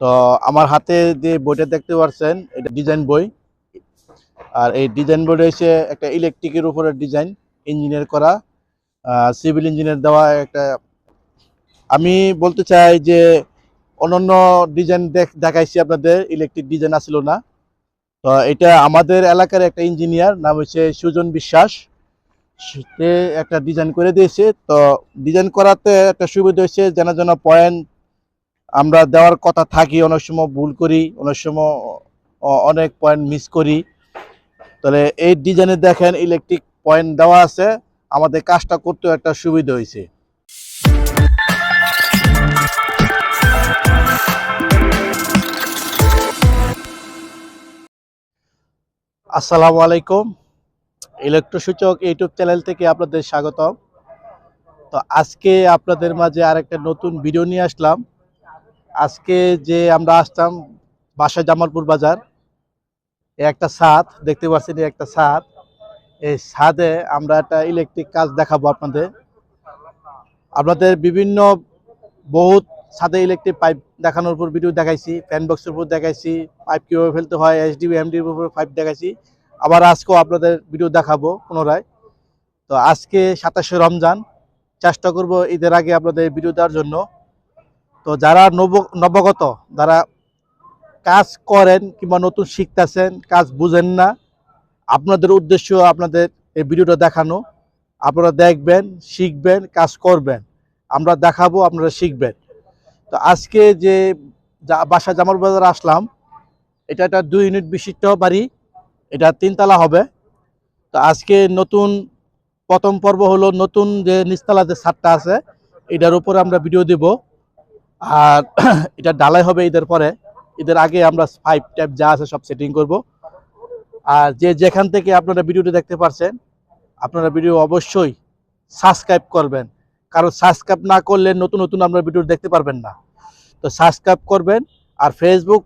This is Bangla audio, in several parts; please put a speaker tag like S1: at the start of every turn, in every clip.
S1: তো আমার হাতে যে বইটা দেখতে পাচ্ছেন এটা ডিজাইন বই। আর এই ডিজাইন বইটা হচ্ছে একটা ইলেকট্রিকের উপরে ডিজাইন ইঞ্জিনিয়ার করা, সিভিল ইঞ্জিনিয়ার দেওয়া একটা। আমি বলতে চাই যে অন্যান্য ডিজাইন দেখাইছি আপনাদের, ইলেকট্রিক ডিজাইন আসছিল না। তো এটা আমাদের এলাকার একটা ইঞ্জিনিয়ার, নাম হচ্ছে সুজন বিশ্বাস, সে একটা ডিজাইন করে দিয়েছে। তো ডিজাইন করাতে একটা সুবিধা হচ্ছে যেন পয়েন্ট আমরা দেওয়ার কথা থাকি, অনেক সময় ভুল করি, অনেক সময় অনেক পয়েন্ট মিস করি। তাহলে এই ডিজাইনে দেখেন ইলেকট্রিক পয়েন্ট দেওয়া আছে, আমাদের কাজটা করতেও একটা সুবিধা হয়েছে। আসসালামু আলাইকুম, ইলেকট্রোসূচক ইউটিউব চ্যানেল থেকে আপনাদের স্বাগতম। তো আজকে আপনাদের মাঝে আরেকটা নতুন ভিডিও নিয়ে আসলাম। আজকে যে আমরা আসলাম বাসা জামালপুর বাজার, একটা ছাদ দেখতে পাচ্ছেন, একটা ছাদ। এই ছাদে আমরা একটা ইলেকট্রিক কাজ দেখাবো আপনাদের। আপনাদের বিভিন্ন বহুত ছাদে ইলেকট্রিক পাইপ দেখানোর উপর ভিডিও দেখাইছি, ফ্যান বক্সের উপর দেখাইছি, পাইপ কীভাবে ফেলতে হয়, এসডিবি এমডির উপর পাইপ দেখাইছি। আবার আজকেও আপনাদের ভিডিও দেখাবো পুনরায়। তো আজকে 27শে রমজান, চেষ্টা করব ঈদের আগে আপনাদের ভিডিও দেওয়ার জন্য। তো যারা নবগত, যারা কাজ করেন কিংবা নতুন শিখতেছেন, কাজ বুঝেন না, আপনাদের উদ্দেশ্য আপনাদের এই ভিডিওটা দেখানো। আপনারা দেখবেন, শিখবেন, কাজ করবেন, আমরা দেখাবো, আপনারা শিখবেন। তো আজকে যে বাসা জামাল বাজার আসলাম, এটা একটা 2 ইউনিট বিশিষ্ট বাড়ি, এটা 3 তলা হবে। তো আজকে নতুন প্রথম পর্ব হলো নতুন যে নিচতলা যে ছাদটা আছে এটার উপরে আমরা ভিডিও দেব। আর এটা ঢালাই হবে ঈদের পরে, ঈদের আগে আমরা পাইপ টাইপ যা আছে সব সেটিং করব। আর যেখান থেকে আপনারা ভিডিওটি দেখতে পাচ্ছেন, আপনারা ভিডিও অবশ্যই সাবস্ক্রাইব করবেন, কারণ সাবস্ক্রাইব না করলে নতুন নতুন আপনারা ভিডিও দেখতে পারবেন না। তো সাবস্ক্রাইব করবেন। আর ফেসবুক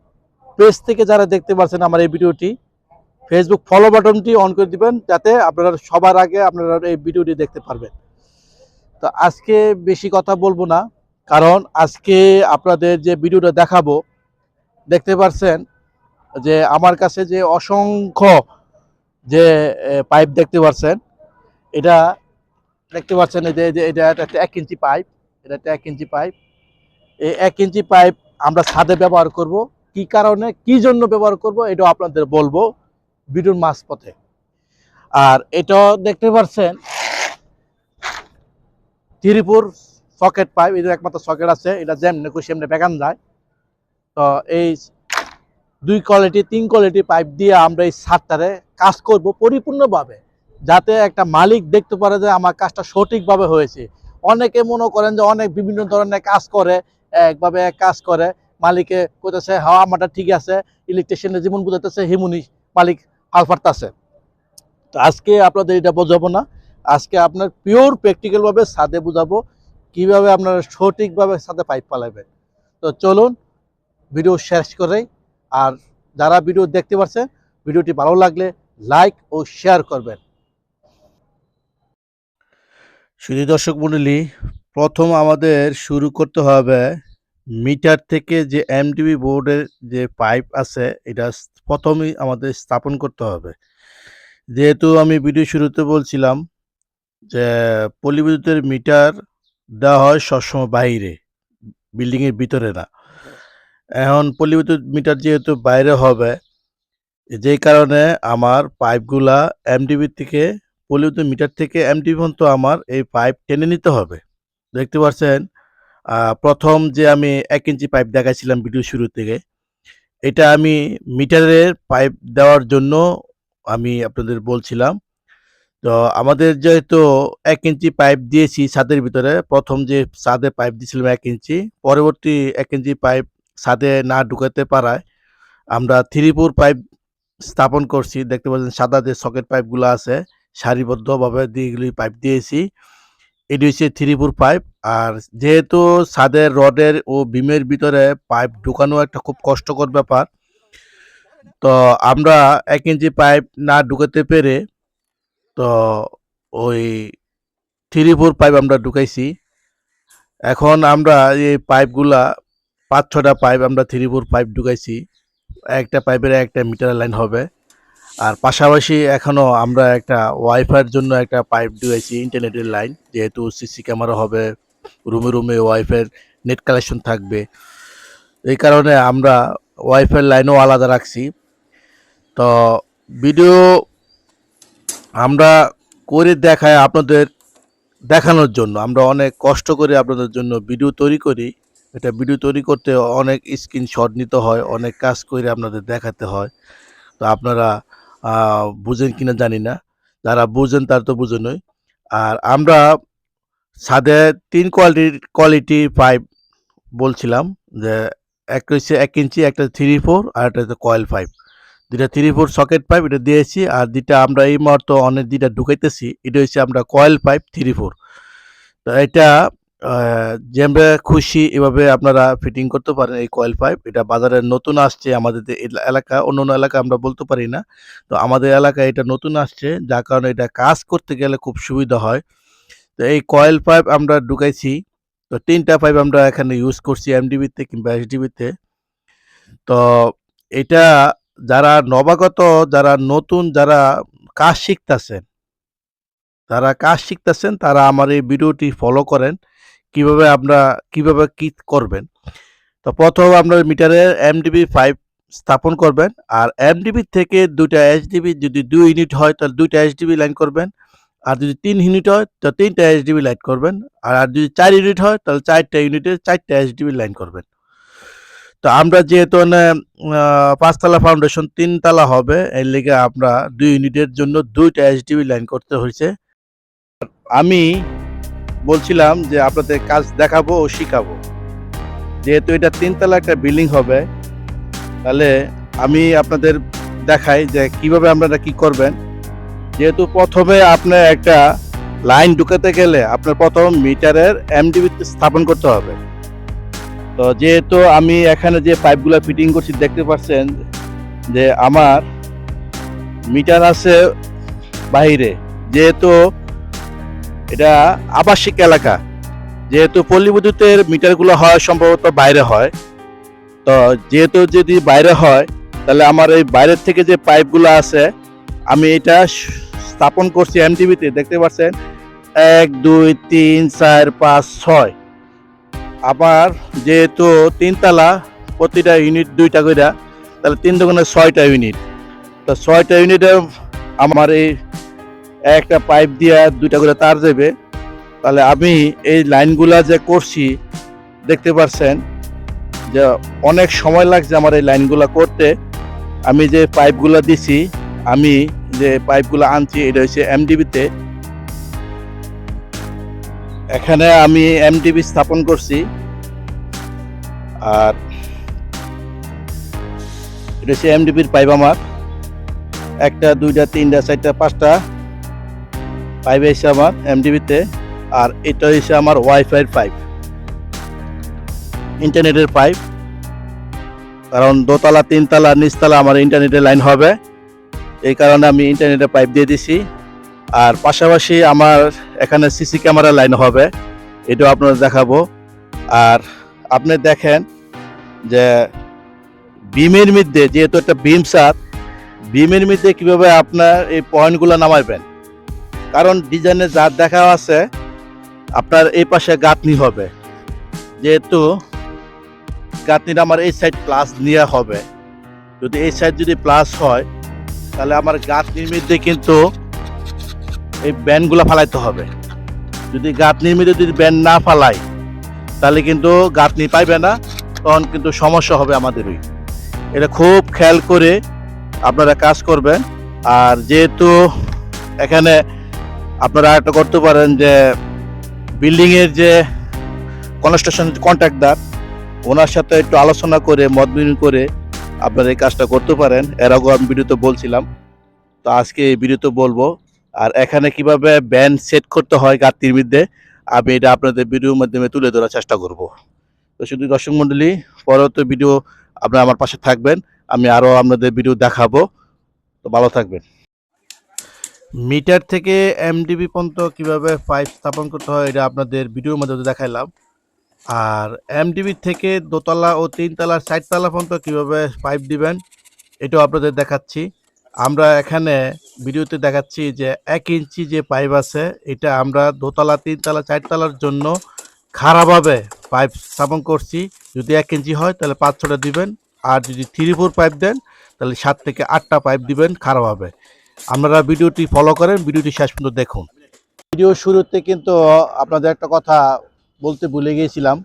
S1: পেজ থেকে যারা দেখতে পাচ্ছেন আমার এই ভিডিওটি, ফেসবুক ফলো বাটনটি অন করে দিবেন, যাতে আপনারা সবার আগে আপনারা এই ভিডিওটি দেখতে পারবেন। তো আজকে বেশি কথা বলবো না, কারণ আজকে আপনাদের যে ভিডিওটা দেখাবো, দেখতে পাচ্ছেন যে আমার কাছে যে অসংখ্য যে পাইপ দেখতে পাচ্ছেন, এটা দেখতে পাচ্ছেন এটা একটা 1 ইঞ্চি পাইপ, এটা একটা 1 ইঞ্চি পাইপ। এই 1 ইঞ্চি পাইপ আমরা ছাদে ব্যবহার করব, কি কারণে কি জন্য ব্যবহার করব এটাও আপনাদের বলবো ভিডিওর মাঝপথে। আর এটা দেখতে পাচ্ছেন 3 সকেট পাইপ, এদের একমাত্র সকেট আছে, এটা যেমনি খুশি এমনি বেগান যায়। তো এই 2 কোয়ালিটি 3 কোয়ালিটি পাইপ দিয়ে আমরা এই ছাদটারে কাজ করব পরিপূর্ণভাবে, যাতে একটা মালিক দেখতে পারে যে আমার কাজটা সঠিকভাবে হয়েছে। অনেকে মনে করেন যে অনেক বিভিন্ন ধরনের কাজ করে, একভাবে এক কাজ করে, মালিকে কইতেছে হ্যাঁ আমারটা ঠিক আছে, ইলেকট্রিশিয়ানের যেমন বুঝাইতেছে হিমুনি মালিক হাল পারতেছে। তো আজকে আপনাদের এটা বোঝাবো না, আজকে আপনার পিওর প্র্যাকটিক্যালভাবে ছাদে বুঝাবো কিভাবে আপনারা সঠিকভাবে ছাদে পাইপ পালাবেন। তো চলুন ভিডিও শেষ করে। আর যারা ভিডিও দেখতে পাচ্ছেন, ভিডিওটি ভালো লাগলে লাইক ও শেয়ার করবেন। শুধু দর্শক মণ্ডলী, প্রথম আমাদের শুরু করতে হবে মিটার থেকে যে এমডিবি বোর্ডের যে পাইপ আছে এটা প্রথমেই আমাদের স্থাপন করতে হবে। যেহেতু আমি ভিডিও শুরুতে বলছিলাম যে পল্লী মিটার দেওয়া হয় সবসময় বাইরে, বিল্ডিংয়ের ভিতরে না। এখন পল্লী মিটার যেহেতু বাইরে হবে, যেই কারণে আমার পাইপগুলা এমডিবি থেকে, পল্লী মিটার থেকে এমডিবি পর্যন্ত আমার এই পাইপ টেনে নিতে হবে। দেখতে পাচ্ছেন প্রথম যে আমি 1 ইঞ্চি পাইপ দেখাইছিলাম ভিডিও শুরু থেকে, এটা আমি মিটারের পাইপ দেওয়ার জন্য আমি আপনাদের বলছিলাম। তো আমাদের যেহেতু 1 ইঞ্চি পাইপ দিয়েছি ছাদের ভিতরে, প্রথম যে ছাদে পাইপ দিয়েছিলাম 1 ইঞ্চি, পরবর্তী 1 ইঞ্চি পাইপ ছাদে না ঢুকাতে পারায় আমরা 3-4 পাইপ স্থাপন করছি। দেখতে পাচ্ছেন সাদা যে সকেট পাইপগুলো আছে সারিবদ্ধভাবে এগুলি পাইপ দিয়েছি। এটি হচ্ছে 3-4 পাইপ। আর যেহেতু ছাদের রডের ও বিমের ভিতরে পাইপ ঢুকানো একটা খুব কষ্টকর ব্যাপার, তো আমরা 1 ইঞ্চি পাইপ না ঢুকাতে পেরে তো ওই 3-4 পাইপ আমরা ঢুকাইছি। এখন আমরা এই পাইপগুলা 5-6টা পাইপ আমরা 3-4 পাইপ ঢুকাইছি। একটা পাইপের একটা মিটার লাইন হবে। আর পাশাপাশি এখনো আমরা একটা ওয়াইফাইয়ের জন্য একটা পাইপ ঢুকাইছি, ইন্টারনেটের লাইন। যেহেতু সিসি ক্যামেরা হবে, রুমে রুমে ওয়াইফাইয়ের নেট কানেকশন থাকবে, এই কারণে আমরা ওয়াইফাইয়ের লাইনও আলাদা রাখছি। তো ভিডিও আমরা করে দেখায় আপনাদের দেখানোর জন্য, আমরা অনেক কষ্ট করে আপনাদের জন্য ভিডিও তৈরি করি। এটা ভিডিও তৈরি করতে অনেক স্ক্রিনশট নিতে হয়, অনেক কাজ করে আপনাদের দেখাতে হয়। তো আপনারা বুঝেন কিনা জানি না, যারা বুঝেন তার তো বুঝেনই। আর আমরা ছাদে 3 কোয়ালিটির পাইপ বলছিলাম, যে একটা হচ্ছে 1 ইঞ্চি, একটা 3-4 আর একটা হচ্ছে কয়েল পাইপ। দুইটা 3-4 সকেট পাইপ এটা দিয়েছি, আর দুইটা আমরা এই মুহূর্তে অনেক দুইটা ঢুকাইতেছি, এটা হচ্ছে আমরা কয়েল পাইপ 3-4। তো এটা যেভাবে খুশি এভাবে আপনারা ফিটিং করতে পারেন এই কয়েল পাইপ। এটা বাজারে নতুন আসছে আমাদের এলাকা, অন্য এলাকা আমরা বলতে পারি না। তো আমাদের এলাকায় এটা নতুন আসছে, যার কারণে এটা কাজ করতে গেলে খুব সুবিধা হয়। তো এই কয়েল পাইপ আমরা ঢুকাইছি। তো 3টা পাইপ আমরা এখানে ইউজ করছি এমডিবিতে কিংবা এসডিবিতে। তো এটা যারা নবাগত, যারা নতুন, যারা কাজ শিখতেছেন, তারা আমার এই ভিডিওটি ফলো করেন। কিভাবে কি করবেন। তো প্রথম আপনার মিটারে এমডিবি 5 স্থাপন করবেন, আর এমডিবি থেকে 2টা এইচডিবি, যদি 2 ইউনিট হয় তাহলে 2টা এইচডিবি লাইন করবেন, আর যদি 3 ইউনিট হয় তো 3টা এইচডিবি লাইন করবেন, আর যদি 4 ইউনিট হয় তাহলে 4টা ইউনিটে 4টা এইচডিবি লাইন করবেন। তো আমরা যেহেতু 5 তলা ফাউন্ডেশন 3 তলা হবে, এর লেগে আমরা 2 ইউনিটের জন্য 2টা এইচডিবি লাইন করতে হয়েছে। আমি বলছিলাম যে আপনাদের কাজ দেখাবো ও শিখাবো। যেহেতু এটা 3 তলা একটা বিল্ডিং হবে, তাহলে আমি আপনাদের দেখাই যে কিভাবে আপনারা কি করবেন। যেহেতু প্রথমে আপনার একটা লাইন ঢুকাতে গেলে আপনার প্রথম মিটারের এমডিবি স্থাপন করতে হবে। তো যেহেতু আমি এখানে যে পাইপগুলো ফিটিং করছি দেখতে পাচ্ছেন যে আমার মিটার আছে বাইরে, যেহেতু এটা আবাসিক এলাকা, যেহেতু পল্লী বিদ্যুতের মিটারগুলো হয় সম্ভবত বাইরে হয়। তো যেহেতু যদি বাইরে হয় তাহলে আমার এই বাইরের থেকে যে পাইপগুলো আছে আমি এটা স্থাপন করছি এমডিবিতে, দেখতে পাচ্ছেন 1 2 3 4 5 6। আমার যেহেতু 3 তলা, প্রতিটা ইউনিট 2টা করে, তাহলে 3 দুগুণে 6টা ইউনিট। তো 6টা ইউনিটে আমার এই একটা পাইপ দিয়ে 2টা করে তার দেবে। তাহলে আমি এই লাইনগুলা যে করছি দেখতে পাচ্ছেন যে অনেক সময় লাগছে আমার এই লাইনগুলা করতে। আমি যে পাইপগুলো দিছি, আমি যে পাইপগুলো আনছি এটা হচ্ছে এমডিবিতে। এখানে আমি এমডিবি স্থাপন করছি, আর এটা হচ্ছে এমডিবির পাইপ। আমার 1টা 2টা 3টা 4টা 5টা পাইপ এসে আমার এমডিবিতে, আর এটা হচ্ছে আমার ওয়াইফাইয়ের পাইপ, ইন্টারনেটের পাইপ। কারণ দোতলা 3 তলা নিচতলা আমার ইন্টারনেটের লাইন হবে, এই কারণে আমি ইন্টারনেটের পাইপ দিয়ে দিছি। আর পাশাপাশি আমার এখানে সিসি ক্যামেরা লাইন হবে, এটাও আপনারা দেখাবো। আর আপনি দেখেন যে বিমের মধ্যে, যেহেতু একটা বিম ছাদ, বিমের মধ্যে কিভাবে আপনার এই পয়েন্টগুলো নামাইবেন। কারণ ডিজাইনে যা দেখা আছে আপনার এই পাশে গাঁথনি হবে, যেহেতু গাঁথনিটা আমার এই সাইড প্লাস নেওয়া হবে। যদি এই সাইড যদি প্লাস হয় তাহলে আমার গাঁথনির মধ্যে কিন্তু এই ব্যান্ডগুলো ফালাইতে হবে। যদি গাঁথনির মধ্যে যদি ব্যান্ড না ফালাই তাহলে কিন্তু গাঁথনি পাইবে না, তখন কিন্তু সমস্যা হবে আমাদেরই। এটা খুব খেয়াল করে আপনারা কাজ করবেন। আর যেহেতু এখানে আপনারা একটা করতে পারেন যে বিল্ডিংয়ের যে কনস্ট্রাকশন কন্ট্রাক্টর, ওনার সাথে একটু আলোচনা করে মত বিনিময় করে আপনারা এই কাজটা করতে পারেন। এর আগেও আমি ভিডিওতে বলছিলাম, তো আজকে এই ভিডিওতে বলবো। আর এখানে কিভাবে ব্যান্ড সেট করতে হয় গাঁথনির মধ্যে, আমি এটা আপনাদের ভিডিওর মাধ্যমে তুলে ধরার চেষ্টা করব। তো শুধু দর্শক মণ্ডলী, পরবর্তী ভিডিও আপনারা আমার পাশে থাকবেন, আমি আরও আপনাদের ভিডিও দেখাবো। তো ভালো থাকবেন। মিটার থেকে এমডিবি পর্যন্ত কিভাবে পাইপ স্থাপন করতে হয় এটা আপনাদের ভিডিওর মধ্যে দেখাইলাম। আর এমডিবি থেকে দোতলা ও তিনতলার চারতলা পর্যন্ত কীভাবে পাইপ দিবেন এটাও আপনাদের দেখাচ্ছি। আমরা এখানে ভিডিওতে দেখাচ্ছি যে 1 ইঞ্চি যে পাইপ আছে এটা আমরা দোতলা তিনতলা চারতলার জন্য খাড়াভাবে পাইপ স্থাপন করছি। যদি 1 ইঞ্চি হয় তাহলে 5-6টা দিবেন, আর যদি 3-4 পাইপ দেন তাহলে 7 থেকে 8টা পাইপ দিবেন খাড়াভাবে। আপনারা ভিডিওটি ফলো করেন, ভিডিওটি শেষ পর্যন্ত দেখুন। ভিডিও শুরুতে কিন্তু আপনাদের একটা কথা বলতে ভুলে গিয়েছিলাম।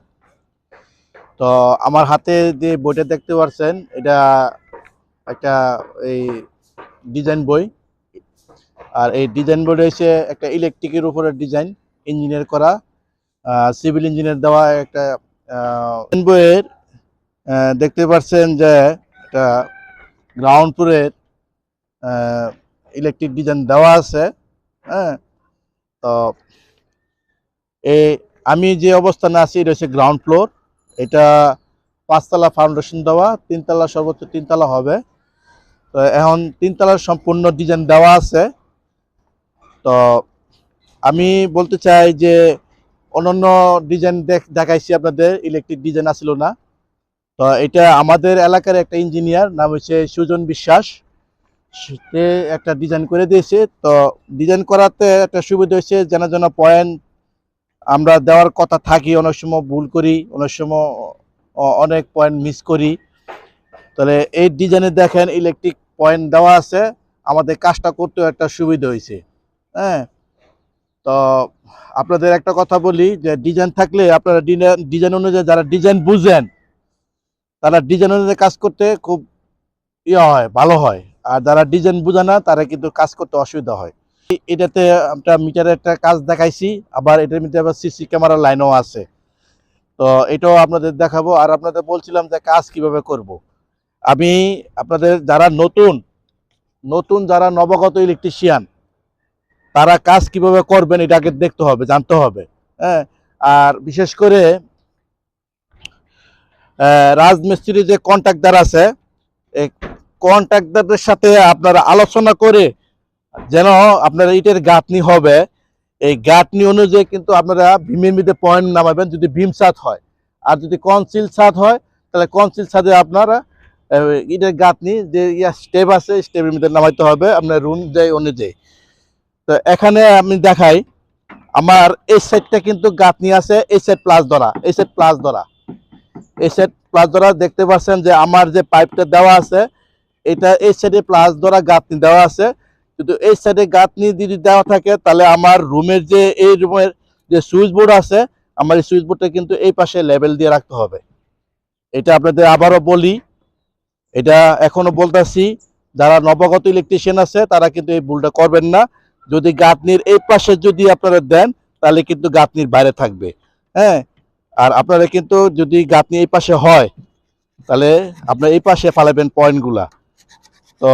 S1: তো আমার হাতে যে বইটা দেখতে পাচ্ছেন এটা একটা এই ডিজাইন বই, আর এই ডিজাইন বই রয়েছে একটা ইলেকট্রিকের উপরে ডিজাইন ইঞ্জিনিয়ার করা, সিভিল ইঞ্জিনিয়ার দেওয়া একটা বইয়ের দেখতে পাচ্ছেন যে একটা গ্রাউন্ড ফ্লোরের ইলেকট্রিক ডিজাইন দেওয়া আছে। হ্যাঁ, তো এই আমি যে অবস্থানে আছি এটা হচ্ছে গ্রাউন্ড ফ্লোর। এটা 5তলা ফাউন্ডেশন দেওয়া, 3তলা সর্বোচ্চ 3তলা হবে। তো এখন 3তলার সম্পূর্ণ ডিজাইন দেওয়া আছে। তো আমি বলতে চাই যে অন্যান্য ডিজাইন দেখাইছি আপনাদের, ইলেকট্রিক ডিজাইন আসছিল না। তো এটা আমাদের এলাকার একটা ইঞ্জিনিয়ার নাম হচ্ছে সুজন বিশ্বাস, সে একটা ডিজাইন করে দিয়েছে। তো ডিজাইন করাতে একটা সুবিধা হয়েছে, যেন পয়েন্ট আমরা দেওয়ার কথা থাকি, অনেক সময় ভুল করি, অনেক সময় অনেক পয়েন্ট মিস করি। তাহলে এই ডিজাইনে দেখেন ইলেকট্রিক পয়েন্ট দেওয়া আছে, আমাদের কাজটা করতেও একটা সুবিধা হয়েছে। হ্যাঁ, তো আপনাদের একটা কথা বলি যে ডিজাইন থাকলে আপনারা ডিজাইন অনুযায়ী, যারা ডিজাইন বুঝেন তারা ডিজাইন অনুযায়ী কাজ করতে খুব হয়, ভালো হয়। আর যারা ডিজাইন বুঝে না তারা কিন্তু কাজ করতে অসুবিধা হয়। এটাতে আমরা মিটারের একটা কাজ দেখাইছি, আবার এটার মধ্যে আবার সিসি ক্যামেরার লাইনও আছে। তো এটাও আপনাদের দেখাবো। আর আপনাদের বলছিলাম যে কাজ কিভাবে করব। আমি আপনাদের যারা নতুন যারা নবাগত ইলেকট্রিশিয়ান তারা কাজ কিভাবে করবেন এটা আগে দেখতে হবে, জানতে হবে। হ্যাঁ, আর বিশেষ করে রাজমিস্ত্রি যে কন্ট্রাক্টর আছে, এই কন্ট্রাক্টরদের সাথে আপনারা আলোচনা করে যেন আপনারা ইটের গাঁথনি হবে, এই গাঁথনি অনুযায়ী কিন্তু আপনারা ভীমের মধ্যে পয়েন্ট নামাবেন যদি ভীম ছাদ হয়। আর যদি কনসিল ছাদ হয় তাহলে কনসিল ছাদে আপনারা ইটের গাঁথনি যে স্টেপ আছে স্টেপের মধ্যে নামাইতে হবে আপনার রুম অনুযায়ী। তো এখানে আমি দেখাই, আমার এই সাইডটা কিন্তু গাঁথনি আছে, এই সাইড প্লাস ধরা, এই সাইড প্লাস ধরা, এই সাইড প্লাস ধরা। দেখতে পাচ্ছেন যে আমার যে পাইপটা দেওয়া আছে এটা এই সাইডে প্লাস ধরা গাঁথনি দেওয়া আছে। কিন্তু এই সাইডে গাঁথনি যদি দেওয়া থাকে তাহলে আমার রুমের যে এই রুমের যে সুইচ বোর্ড আছে, আমার এই সুইচ বোর্ডটা কিন্তু এই পাশে লেভেল দিয়ে রাখতে হবে। এটা আপনাদের আবারও বলি, এটা এখনো বলতেছি, যারা নবাগত ইলেকট্রিশিয়ান আছে তারা কিন্তু এই ভুলটা করবেন না। যদি গাঁথনির এই পাশে যদি আপনারা দেন তাহলে কিন্তু গাঁথনির বাইরে থাকবে। হ্যাঁ, আর আপনারা কিন্তু যদি গাঁথনি এই পাশে হয় তাহলে আপনার এই পাশে ফালাবেন পয়েন্টগুলা। তো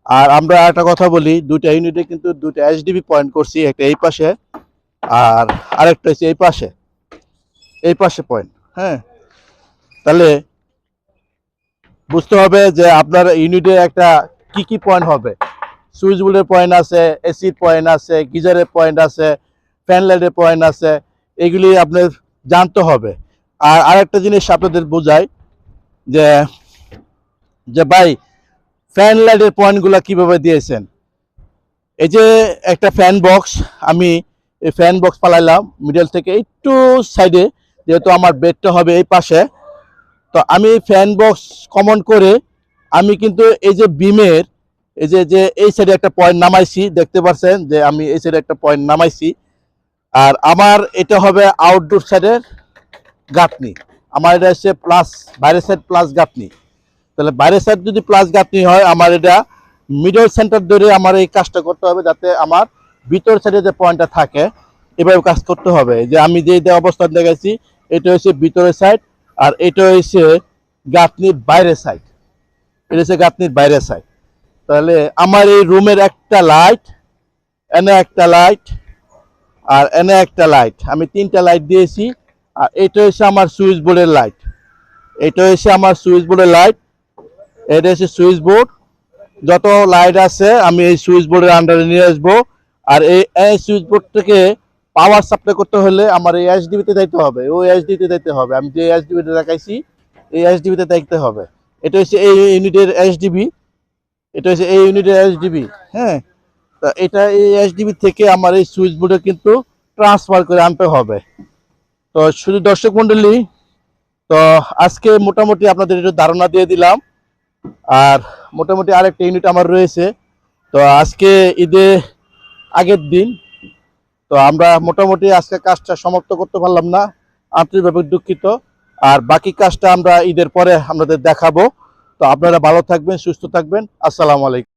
S1: আর আমরা একটা কথা বলি, দুইটা ইউনিটে কিন্তু দুইটা এইচডিবি পয়েন্ট করছি, একটা এই পাশে আর আরেকটা হচ্ছে এই পাশে পয়েন্ট। হ্যাঁ, তাহলে বুঝতে হবে যে আপনার ইউনিটে একটা কি পয়েন্ট হবে। সুইচ বোর্ডের পয়েন্ট আছে, এসির পয়েন্ট আছে, গিজারের পয়েন্ট আছে, ফ্যান লাইটের পয়েন্ট আছে, এগুলি আপনার জানতে হবে। আর আরেকটা জিনিস আপনাদের বোঝাই যে ভাই ফ্যান লাইটের পয়েন্টগুলো কিভাবে দিয়েছেন। এই যে একটা ফ্যান বক্স, আমি এই ফ্যান বক্স পালাইলাম মিডল থেকে একটু সাইডে, যেহেতু আমার বেডটা হবে এই পাশে। তো আমি ফ্যান বক্স কমন করে আমি কিন্তু এই যে বিমের এই যে এই সাইডে একটা পয়েন্ট নামাইছি, দেখতে পাচ্ছেন যে আমি এই সাইডে একটা পয়েন্ট নামাইছি। আর আমার এটা হবে আউটডোর সাইডের গাঁথনি, আমার এটা হচ্ছে প্লাস, বাইরের সাইড প্লাস গাঁথনি। তাহলে বাইরের সাইড যদি প্লাস গাঁথনি হয়, আমার এটা মিডল সেন্টার ধরে আমার এই কাজটা করতে হবে, যাতে আমার ভিতর সাইডে যে পয়েন্টটা থাকে এভাবে কাজ করতে হবে। যে আমি যে অবস্থান দেখাচ্ছি এটা হচ্ছে ভিতরের সাইড, আর এটা হচ্ছে গাঁথনির বাইরের সাইড, এটা হচ্ছে গাঁথনির বাইরের সাইড। তাহলে আমার এই রুমের একটা লাইট, এনে একটা লাইট, আর এনে একটা লাইট, আমি 3টা লাইট দিয়েছি। আর এটা হচ্ছে আমার সুইচ বোর্ডের লাইট, এটা হচ্ছে আমার সুইচ বোর্ডের লাইট, এটা হচ্ছে সুইচ বোর্ড। যত লাইট আছে আমি এই সুইচ বোর্ডের আন্ডারে নিয়ে আসবো। আর এই সুইচ বোর্ড থেকে পাওয়ার সাপ্লাই করতে হলে আমার এই এইচডিবিতে যাইতে হবে, ওই এইচডিবিতে যাইতে হবে। আমি যে এইচডিবিতে দেখাইছি এই এইচডিবিতে দেখতে হবে। এটা হচ্ছে এই ইউনিটের এইচডিবি, এটা হচ্ছে এই ইউনিটের এইচডিবি। হ্যাঁ, তা এটা এই এইচডিবি থেকে আমার এই সুইচ বোর্ডে কিন্তু ট্রান্সফার করে আনতে হবে। তো শুধু দর্শক মন্ডলী, তো আজকে মোটামুটি আপনাদের একটু ধারণা দিয়ে দিলাম। আর মোটামুটি আরেকটা ইউনিট আমার রয়েছে। তো আজকে ঈদে আগের দিন, তো আমরা মোটামুটি আজকে কাজটা সমাপ্ত করতে পারলাম না, আন্তরিকভাবে দুঃখিত। আর বাকি কাজটা আমরা ঈদের পরে আপনাদের দেখাবো। তো আপনারা ভালো থাকবেন, সুস্থ থাকবেন। আসসালামু আলাইকুম।